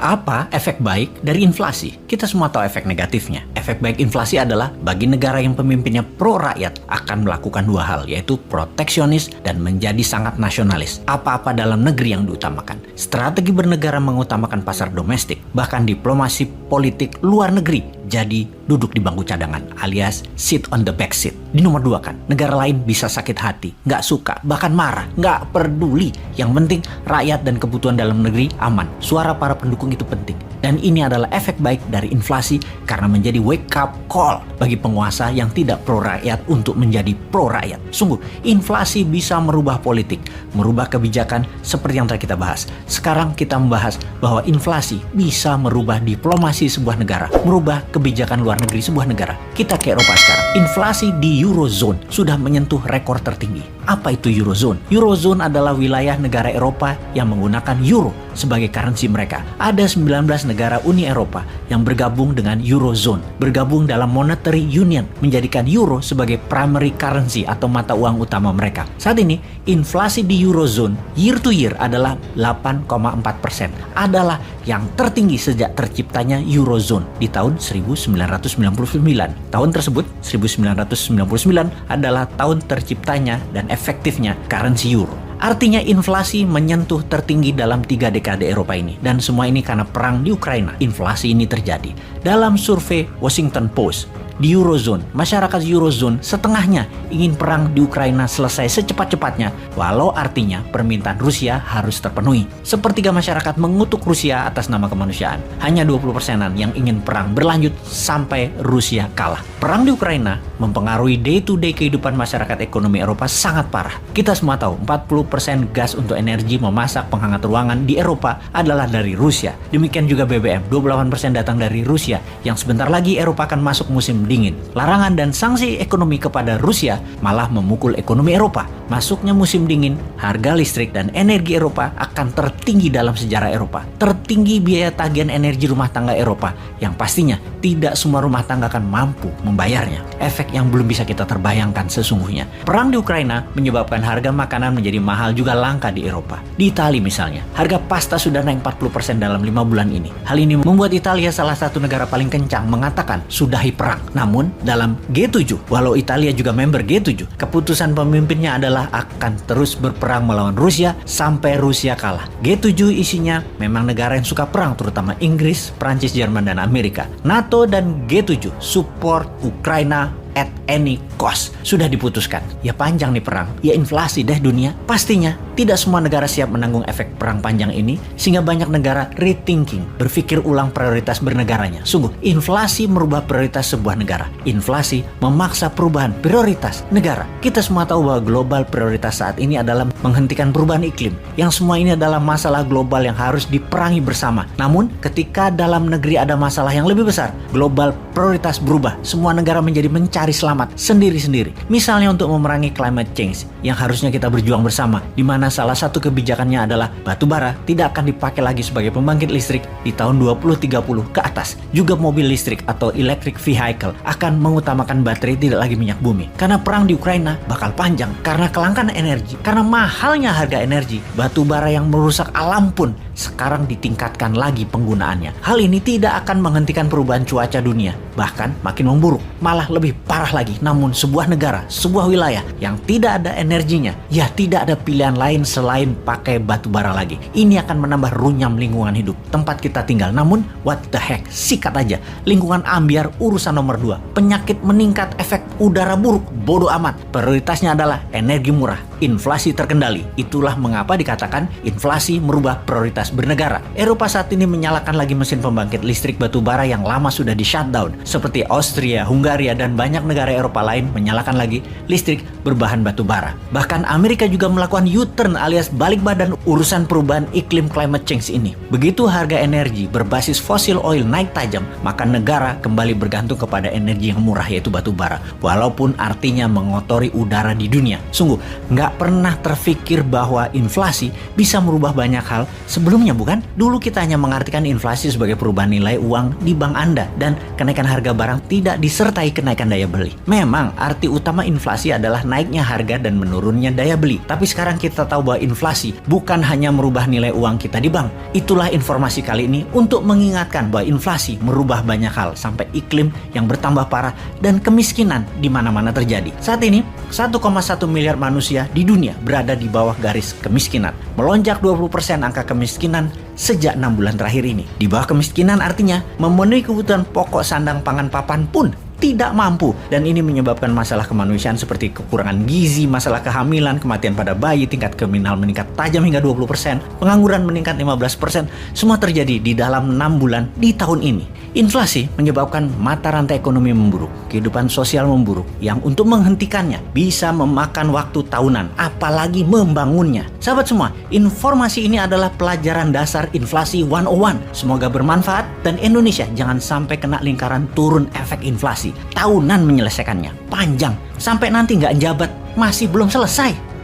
Apa efek baik dari inflasi? Kita semua tahu efek negatifnya. Efek baik inflasi adalah bagi negara yang pemimpinnya pro-rakyat akan melakukan dua hal, yaitu proteksionis dan menjadi sangat nasionalis. Apa-apa dalam negeri yang diutamakan. Strategi bernegara mengutamakan pasar domestik, bahkan diplomasi politik luar negeri jadi duduk di bangku cadangan alias sit on the back seat. Di nomor 2 kan, negara lain bisa sakit hati, nggak suka, bahkan marah, nggak peduli. Yang penting rakyat dan kebutuhan dalam negeri aman. Suara para pendukung itu penting. Dan ini adalah efek baik dari inflasi karena menjadi wake up call bagi penguasa yang tidak pro rakyat untuk menjadi pro rakyat. Sungguh, inflasi bisa merubah politik, merubah kebijakan seperti yang tadi kita bahas. Sekarang kita membahas bahwa inflasi bisa merubah diplomasi sebuah negara, merubah kebijakan luar negeri sebuah negara. Kita ke Eropa sekarang. Inflasi di Eurozone sudah menyentuh rekor tertinggi. Apa itu Eurozone? Eurozone adalah wilayah negara Eropa yang menggunakan euro sebagai currency mereka. Ada 19 negara Uni Eropa yang bergabung dengan Eurozone, bergabung dalam Monetary Union, menjadikan euro sebagai primary currency atau mata uang utama mereka. Saat ini, inflasi di Eurozone year to year adalah 8,4%. Adalah yang tertinggi sejak terciptanya Eurozone di tahun 1999. Tahun tersebut, 1999 adalah tahun terciptanya dan efektifnya currency euro. Artinya inflasi menyentuh tertinggi dalam 3 dekade Eropa ini. Dan semua ini karena perang di Ukraina. Inflasi ini terjadi. Dalam survei Washington Post, di Eurozone, masyarakat Eurozone setengahnya ingin perang di Ukraina selesai secepat-cepatnya, walau artinya permintaan Rusia harus terpenuhi. Sepertiga masyarakat mengutuk Rusia atas nama kemanusiaan. Hanya 20%-an yang ingin perang berlanjut sampai Rusia kalah. Perang di Ukraina mempengaruhi day-to-day kehidupan masyarakat ekonomi Eropa sangat parah. Kita semua tahu 40% gas untuk energi memasak penghangat ruangan di Eropa adalah dari Rusia. Demikian juga BBM, 28% datang dari Rusia, yang sebentar lagi Eropa akan masuk musim dingin. Larangan dan sanksi ekonomi kepada Rusia malah memukul ekonomi Eropa. Masuknya musim dingin, harga listrik dan energi Eropa akan tertinggi dalam sejarah Eropa. Tertinggi biaya tagihan energi rumah tangga Eropa, yang pastinya tidak semua rumah tangga akan mampu membayarnya. Efek yang belum bisa kita terbayangkan sesungguhnya. Perang di Ukraina menyebabkan harga makanan menjadi mahal juga langka di Eropa. Di Italia misalnya, harga pasta sudah naik 40% dalam 5 bulan ini. Hal ini membuat Italia salah satu negara paling kencang mengatakan sudahi perang. Namun dalam G7, walau Italia juga member G7, keputusan pemimpinnya adalah akan terus berperang melawan Rusia sampai Rusia kalah. G7 isinya memang negara yang suka perang, terutama Inggris, Prancis, Jerman, dan Amerika. NATO dan G7 support Ukraina at any cost. Sudah diputuskan. Ya panjang nih perang, ya inflasi deh dunia. Pastinya tidak semua negara siap menanggung efek perang panjang ini, sehingga banyak negara rethinking, berpikir ulang prioritas bernegaranya. Sungguh, inflasi merubah prioritas sebuah negara. Inflasi memaksa perubahan prioritas negara. Kita semua tahu bahwa global prioritas saat ini adalah menghentikan perubahan iklim. Yang semua ini adalah masalah global yang harus diperangi bersama. Namun, ketika dalam negeri ada masalah yang lebih besar, global prioritas berubah. Semua negara menjadi mencari selamat sendiri-sendiri. Misalnya untuk memerangi climate change yang harusnya kita berjuang bersama, di mana salah satu kebijakannya adalah batu bara tidak akan dipakai lagi sebagai pembangkit listrik di tahun 2030 ke atas. Juga mobil listrik atau electric vehicle akan mengutamakan baterai, tidak lagi minyak bumi. Karena perang di Ukraina bakal panjang, karena kelangkaan energi, karena mahalnya harga energi, batu bara yang merusak alam pun sekarang ditingkatkan lagi penggunaannya. Hal ini tidak akan menghentikan perubahan cuaca dunia, bahkan makin memburuk, malah lebih parah lagi. Namun sebuah negara, sebuah wilayah yang tidak ada energinya, ya tidak ada pilihan lain selain pakai batu bara lagi. Ini akan menambah runyam lingkungan hidup tempat kita tinggal. Namun what the heck, sikat aja. Lingkungan ambiar urusan nomor 2. Penyakit meningkat, efek udara buruk, bodoh amat. Prioritasnya adalah energi murah, inflasi terkendali. Itulah mengapa dikatakan inflasi merubah prioritas bernegara. Eropa saat ini menyalakan lagi mesin pembangkit listrik batu bara yang lama sudah di shutdown, seperti Austria, Hungaria, dan banyak negara Eropa lain menyalakan lagi listrik berbahan batu bara. Bahkan Amerika juga melakukan U-turn alias balik badan urusan perubahan iklim climate change ini. Begitu harga energi berbasis fosil oil naik tajam, maka negara kembali bergantung kepada energi yang murah, yaitu batu bara. walaupun artinya mengotori udara di dunia. Sungguh, nggak pernah terfikir bahwa inflasi bisa merubah banyak hal sebelumnya, bukan? Dulu kita hanya mengartikan inflasi sebagai perubahan nilai uang di bank Anda dan kenaikan harga barang tidak disertai kenaikan daya beli. Memang, arti utama inflasi adalah naiknya harga dan menurunnya daya beli. Tapi sekarang kita tahu bahwa inflasi bukan hanya merubah nilai uang kita di bank. Itulah informasi kali ini untuk mengingatkan bahwa inflasi merubah banyak hal sampai iklim yang bertambah parah dan kemiskinan di mana-mana terjadi. Saat ini, 1,1 miliar manusia di dunia berada di bawah garis kemiskinan. Melonjak 20% angka kemiskinan sejak 6 bulan terakhir ini. Di bawah kemiskinan artinya memenuhi kebutuhan pokok sandang pangan papan pun tidak mampu, dan ini menyebabkan masalah kemanusiaan seperti kekurangan gizi, masalah kehamilan, kematian pada bayi, tingkat kriminal meningkat tajam hingga 20%, pengangguran meningkat 15%, semua terjadi di dalam 6 bulan di tahun ini. Inflasi menyebabkan mata rantai ekonomi memburuk, kehidupan sosial memburuk, yang untuk menghentikannya bisa memakan waktu tahunan, apalagi membangunnya. Sahabat semua, informasi ini adalah pelajaran dasar inflasi 101. Semoga bermanfaat dan Indonesia jangan sampai kena lingkaran turun efek inflasi. Tahunan menyelesaikannya, panjang, sampai nanti nggak jabat, masih belum selesai.